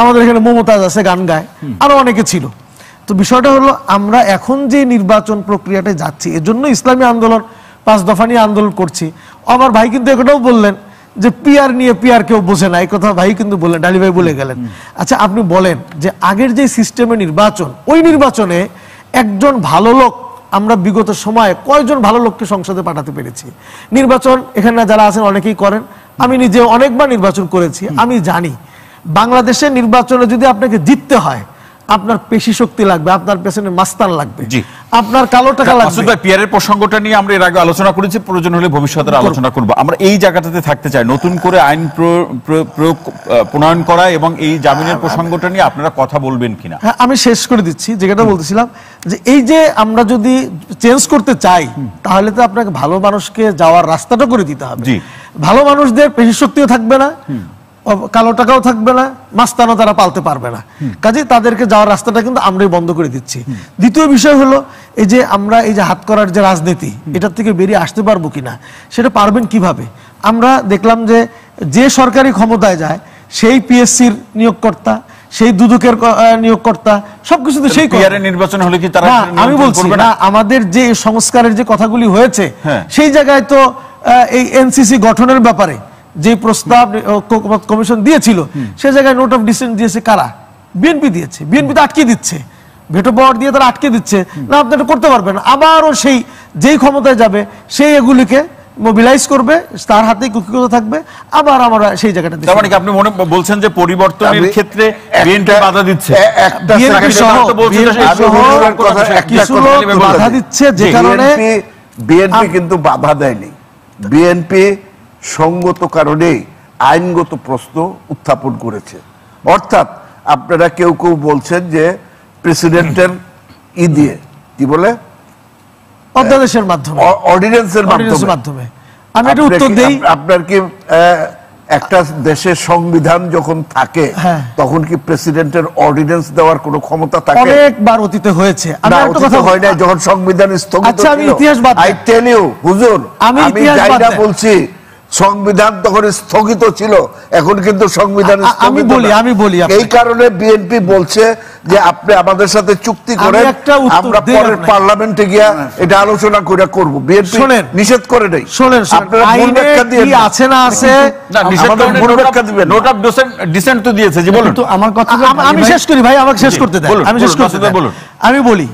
Speaker 6: আমাদের এখানে মমতাজ আছে, গান গায়, আরো অনেকে ছিল। তো বিষয়টা হলো, আমরা এখন যে নির্বাচন প্রক্রিয়াটা যাচ্ছি, এজন্য ইসলামী আন্দোলন 5 দফা নিয়ে আন্দোলন করছি। আমার ভাই কিন্তু এটাও বললেন যে পিআর নিয়ে পিআর কেউ বোঝে না, এই কথা ভাই কিন্তু বললেন, ডালি ভাই বলে গেলেন। আচ্ছা, আপনি বলেন যে আগের যে সিস্টেমে নির্বাচন, ওই নির্বাচনে একজন ভালো লোক, আমরা বিগত সময়ে কয়জন ভালো লোককে সংসদে পাঠাতে পেরেছি? নির্বাচন এখানে যারা আছেন অনেকেই করেন, আমি নিজে অনেকবার নির্বাচন করেছি, আমি জানি বাংলাদেশের নির্বাচনে যদি আপনাকে জিততে হয়, আপনার পেশি শক্তি লাগবে, আপনার পেছনে মাস্তান লাগবে, আপনার কালো টাকা লাগবে।
Speaker 2: মাসুদ ভাই, পিয়ারের প্রসঙ্গটা নিয়ে আমরা এর আগে আলোচনা করেছি, প্রয়োজন হলে ভবিষ্যতে আলোচনা করব। আমরা এই জায়গাটাতে থাকতে চাই, নতুন করে আইন প্রণয়ন করা এবং এই জামিনের প্রসঙ্গটা নিয়ে আপনারা কথা বলবেন কিনা?
Speaker 6: হ্যাঁ, আমি শেষ করে দিচ্ছি যেটা বলতেছিলাম, যে এই যে আমরা যদি চেঞ্জ করতে চাই, তাহলে তো আপনাকে ভালো মানুষকে যাওয়ার রাস্তাটা করে দিতে হবে। ভালো মানুষদের পেশি শক্তিও থাকবে না, কালো টাকাও থাকবে না, মাস্তানও তারা পালতে পারবে না। কাজে তাদেরকে যাওয়ার রাস্তাটা কিন্তু আমরাই বন্ধ করে দিচ্ছি। দ্বিতীয় বিষয় হলো এই যে আমরা এই যে হাত করার যে রাজনীতি, এটার থেকে বেরিয়ে আসতে পারবো কিনা, সেটা পারবেন কিভাবে? আমরা দেখলাম যে সরকারি ক্ষমতায় যায় সেই পিএসসির নিয়োগকর্তা, সেই দুদকের নিয়োগকর্তা, সবকিছুতে সেই
Speaker 2: নির্বাচন হলে কি তারা?
Speaker 6: আমি বলছি না, আমাদের যে সংস্কারের যে কথাগুলি হয়েছে সেই জায়গায় তো এই এনসিসি গঠনের ব্যাপারে যে প্রস্তাব কমিশন দিয়েছিল সে জায়গায় নোট অফ ডিসেন্ট দিয়েছে কারা? বিএনপি দিয়েছে। বিএনপি তো আটকে দিচ্ছে, ভেটো পাওয়ার দিয়ে তারা আটকে দিচ্ছে, না আপনি এটা করতে পারবেন না। আবারও যেই ক্ষমতায় যাবে সেই এগুলিকে মোবিলাইজ করবে, তার হাতেই কুক্ষিগত থাকবে, আবার আমরা সেই জায়গাটা।
Speaker 2: তার মানে আপনি মনে বলছেন যে পরিবর্তনের ক্ষেত্রে বিএনপি বাধা দিচ্ছে?
Speaker 6: বাধা দিচ্ছে যে কারণে
Speaker 5: বিএনপি কিন্তু বাধা দেয়নি। বিএনপি সঙ্গত কারণে আইনগত প্রশ্ন উত্থাপন করেছে। অর্থাৎ আপনারা কেউ কেউ বলছেন যে প্রেসিডেন্টের দিয়ে কি বলে
Speaker 6: অধ্যাদেশের মাধ্যমে,
Speaker 5: অর্ডিন্যান্সের মাধ্যমে।
Speaker 6: আমি একটা উত্তর দেই।
Speaker 5: আপনার কি একটা দেশের সংবিধান যখন থাকে তখন কি প্রেসিডেন্টের অর্ডিন্যান্স দেওয়ার কোনো ক্ষমতা থাকে?
Speaker 6: অনেকবার অতীতে হয়েছে। আমি একটা কথা
Speaker 5: হয় না, যখন সংবিধান স্থগিত ছিল।
Speaker 6: আমি ইতিহাস বাদ
Speaker 5: আই টেল ইউ হুজুর, আমি যাইটা বলছি সংবিধান তখন স্থগিত ছিল, এখন কিন্তু সংবিধান
Speaker 6: আমি বলি
Speaker 5: এই কারণে বিএনপি বলছে যে আপনি আমাদের সাথে চুক্তি করেন, আমরা পরের পার্লামেন্টে গিয়া এটা আলোচনা করে করব। বিএনপি নিষেধ করে নাই।
Speaker 6: শুনেন,
Speaker 5: আপনারা মূল ব্যাখ্যা দিয়ে
Speaker 6: কি আছে না আছে,
Speaker 5: মূল ব্যাখ্যা দিবেন।
Speaker 2: নোট অফ ডিসেন্ট তো দিয়েছে। জি বলুন।
Speaker 3: তো আমার কথা
Speaker 6: আমি শেষ করি ভাই, আমাকে শেষ করতে দেন। আমি শেষ করতে দেন। আমি বলি,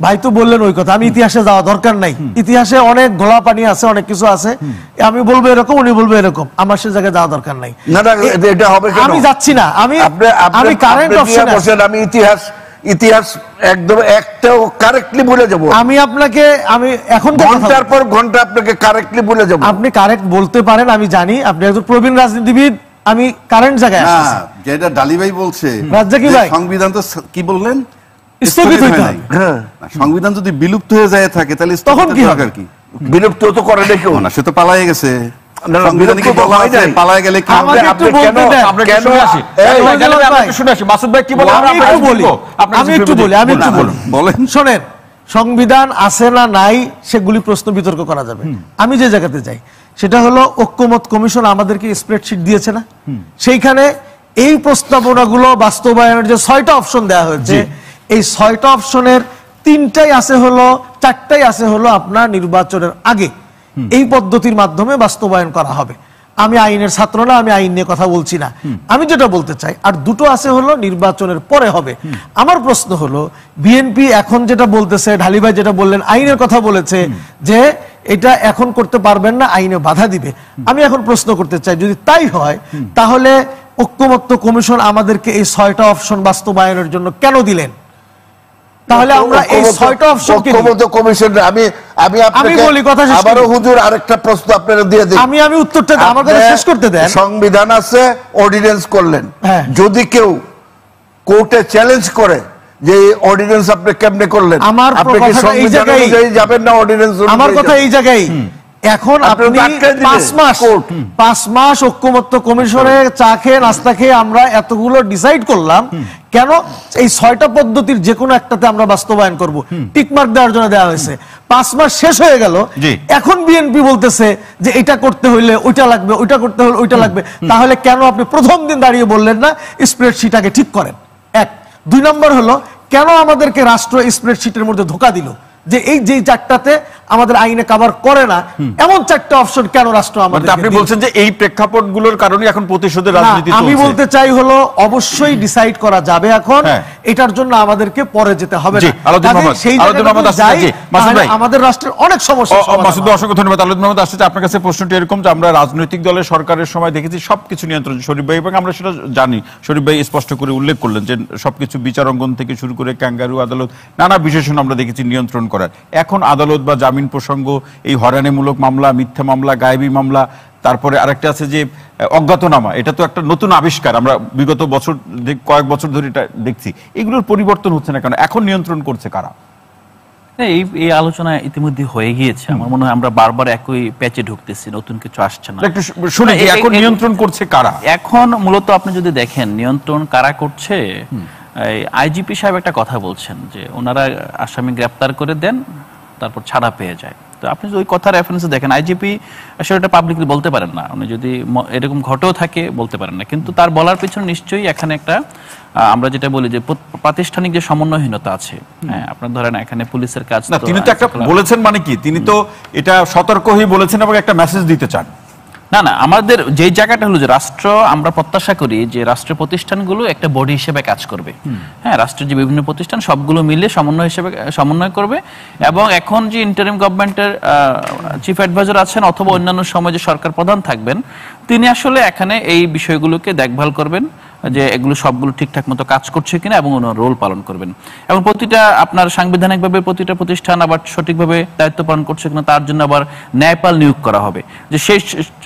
Speaker 6: ভাই তো বললেন ওই কথা, আমি ইতিহাসে যাওয়া দরকার নাই। ইতিহাসে অনেক ঘোলা পানি আছে, অনেক কিছু আছে। আমি বলবো এরকম, উনি বলবো এরকম, আমার সে জায়গায় যাওয়া দরকার নাই।
Speaker 5: এটা হবে কেন?
Speaker 6: আমি যাচ্ছি না। আমি কারেন্ট অপশন
Speaker 5: বসেন, আমি ইতিহাস একদম একটাও কারেক্টলি বলে যাব।
Speaker 6: আমি আপনাকে এখন
Speaker 5: ঘন্টার পর ঘন্টা আপনাকে কারেক্টলি বলে যাব।
Speaker 6: আপনি কারেক্ট বলতে পারেন, আমি জানি আপনি একজন প্রবীণ রাজনীতিবিদ। আমি কারেন্ট জায়গায় আসছি।
Speaker 1: যেটা ডালি ভাই বলছে,
Speaker 6: রাজ্জাকি ভাই,
Speaker 1: সংবিধান তো কি বললেন
Speaker 6: স্থগিত হয়ে যায়।
Speaker 1: সংবিধান যদি বিলুপ্ত হয়ে যায় থাকে তাহলে
Speaker 6: তখন কি হবে?
Speaker 5: বিলুপ্ত তো করে না কেউ,
Speaker 1: না সে তো পালায়ে গেছে। সংবিধানে কি বলা আছে পালায়ে গেলে কি?
Speaker 6: আমাকে একটু বলতে দেন।
Speaker 2: কেন আসি শুনে আসি মাসুদ ভাই কি বলে?
Speaker 6: আমি একটু বলি।
Speaker 1: বলেন।
Speaker 6: শোনেন, সংবিধান আছে না নাই সেগুলি প্রশ্ন বিতর্ক করা যাবে। আমি যে জায়গাতে যাই সেটা হলো ঐক্যমত কমিশন আমাদেরকে স্প্রেডশিট দিয়েছে না, সেইখানে এই প্রস্তাবনাগুলো বাস্তবায়নের যে 6টা অপশন দেওয়া হয়েছে, এই 6টা অপশনের 3টাই আছে হলো, 4টাই আছে হলো আপনার নির্বাচনের আগে এই পদ্ধতির মাধ্যমে বাস্তবায়ন করা হবে। আমি আইনের ছাত্র না, আমি আইন নিয়ে কথা বলছি না। আমি যেটা বলতে চাই, আর 2টো আছে হলো নির্বাচনের পরে হবে। আমার প্রশ্ন হলো, বিএনপি এখন যেটা বলতেছে, ঢালি ভাই যেটা বললেন, আইনের কথা বলেছে যে এটা এখন করতে পারবেন না, আইনে বাধা দিবে। আমি এখন প্রশ্ন করতে চাই, যদি তাই হয় তাহলে ঐক্যমত্য কমিশন আমাদেরকে এই 6টা অপশন বাস্তবায়নের জন্য কেন দিলেন? তাহলে আমরা এই 6টা অপশন
Speaker 5: কমিশন আমি বলি কথা শেষ। আবারও হুজুর আরেকটা প্রশ্ন আপনারা দিয়ে দেন।
Speaker 6: আমি উত্তরটা আমার কথা শেষ করতে দেন।
Speaker 5: সংবিধান আছে, অর্ডিন্যান্স করলেন, যদি কেউ কোর্টে চ্যালেঞ্জ করে যে অর্ডিন্যান্স আপনি কেমনে করলেন, আপনি কি সংবিধান অনুযায়ী যাবেন না অর্ডিন্যান্স?
Speaker 6: আমার কথা এই জায়গায়। এখন আপনি 5 মাস ঐক্যমত্য কমিশনে চা খেয়ে নাস্তা খেয়ে আমরা এতগুলো ডিসাইড করলাম, কেন এই 6টা পদ্ধতির যে কোনো একটাতে আমরা বাস্তবায়ন করব, টিকমার্ক দেওয়ার জন্য দেওয়া হয়েছে। 5 মাস শেষ হয়ে গেল, এখন বিএনপি বলতেছে যে এটা করতে হইলে ওইটা লাগবে, ওইটা করতে হলে ওইটা লাগবে। তাহলে কেন আপনি প্রথম দিন দাঁড়িয়ে বললেন না স্প্রেডশিট আগে ঠিক করেন? 1। 2 নম্বর হলো, কেন আমাদেরকে রাষ্ট্র স্প্রেডশিটের মধ্যে ধোঁকা দিল যে এই যে 4টাতে আমাদের আইনে কভার করে না, এমন 4টা অপশন কেন রাষ্ট্র আমাদের?
Speaker 2: আপনি বলছেন যে এই প্রেক্ষাপটগুলোর কারণে এখন প্রতিশোধের রাজনীতি চলছে।
Speaker 6: আমি বলতে চাই হলো, অবশ্যই ডিসাইড করা যাবে এখন, এটার জন্য আমাদেরকে পরে যেতে হবে না। সেই জায়গায় আমাদের রাষ্ট্রের অনেক সমস্যা।
Speaker 2: মাসুদ ভাই অসংখ্য ধন্যবাদ। আলোচনা মোহাম্মদ আসছে আপনার কাছে প্রশ্নটি এরকম যে আমরা রাজনৈতিক দলের সরকারের সময় দেখেছি সবকিছু নিয়ন্ত্রণ শরীফ ভাই, এবং আমরা সেটা জানি। শরীফ ভাই স্পষ্ট করে উল্লেখ করলেন যে সবকিছু বিচার অঙ্গন থেকে শুরু করে ক্যাঙ্গারু আদালত, নানা বিশেষণ আমরা দেখেছি নিয়ন্ত্রণ করার। এখন আদালত বা জামিন প্রসঙ্গ, এই হয়রানিমূলক মামলা, মিথ্যা মামলা, গায়েবী মামলা, তারপরে আরেকটা আছে যে অজ্ঞাতনামা, এটা তো একটা নতুন আবিষ্কার। আমরা বিগত কয়েক বছর ধরে এটা দেখছি। এগুলোর পরিবর্তন হচ্ছে না কেন? এখন নিয়ন্ত্রণ করছে কারা?
Speaker 7: এই এই আলোচনা ইতিমধ্যে হয়ে গিয়েছে। আমার মনে হয় আমরা বারবার একই প্যাচে ঢুকতেছি, নতুন কিছু আসছে না।
Speaker 2: একটু শুনে যে এখন নিয়ন্ত্রণ করছে কারা?
Speaker 7: এখন মূলত আপনি যদি দেখেন নিয়ন্ত্রণ কারা করছে, আইজিপি সাহেব একটা কথা বলছেন যে ওনারা আসামি গ্রেপ্তার করে দেন তারপর ছাড়া পেয়ে যায়। তো আপনি যদি ওই কথা রেফারেন্সে দেখেন, আইজিপি আসলে এটা পাবলিকলি বলতে পারেন না, উনি যদি এরকম ঘটেও থাকে বলতে পারেন না, কিন্তু তার বলার পিছনে নিশ্চয়ই এখানে একটা আমরা যেটা বলি যে প্রাতিষ্ঠানিক যে সমন্বয়হীনতা আছে। হ্যাঁ, আপনার ধরেন এখানে পুলিশের কাজ
Speaker 2: না, তিনি তো একটা বলেছেন, মানে কি তিনি তো এটা সতর্ক হয়ে বলেছেন এবং একটা মেসেজ দিতে চান।
Speaker 7: না না, আমাদের যে জায়গাটা হলো যে রাষ্ট্র, আমরা প্রত্যাশা করি যে রাষ্ট্রের প্রতিষ্ঠানগুলো একটা বডি হিসেবে কাজ করবে। হ্যাঁ, রাষ্ট্রের যে বিভিন্ন প্রতিষ্ঠান সবগুলো মিলে সমন্বয় করবে। এবং এখন যে ইন্টারিম গভর্নমেন্টের চিফ অ্যাডভাইজার আছেন অথবা অন্যান্য সময় যে সরকার প্রধান থাকবেন, তিনি আসলে এখানে এই বিষয়গুলোকে দেখভাল করবেন যে এগুলো সবগুলো ঠিকঠাক মতো কাজ করছে কিনা এবং ওনার রোল পালন করবেন। এবং প্রতিটা আপনার সাংবিধানিকভাবে প্রতিটা প্রতিষ্ঠান আবার সঠিকভাবে দায়িত্ব পালন করছে কিনা তার জন্য আবার ন্যায়পাল নিয়োগ করা হবে যে সে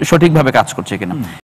Speaker 7: সঠিকভাবে কাজ করছে কিনা।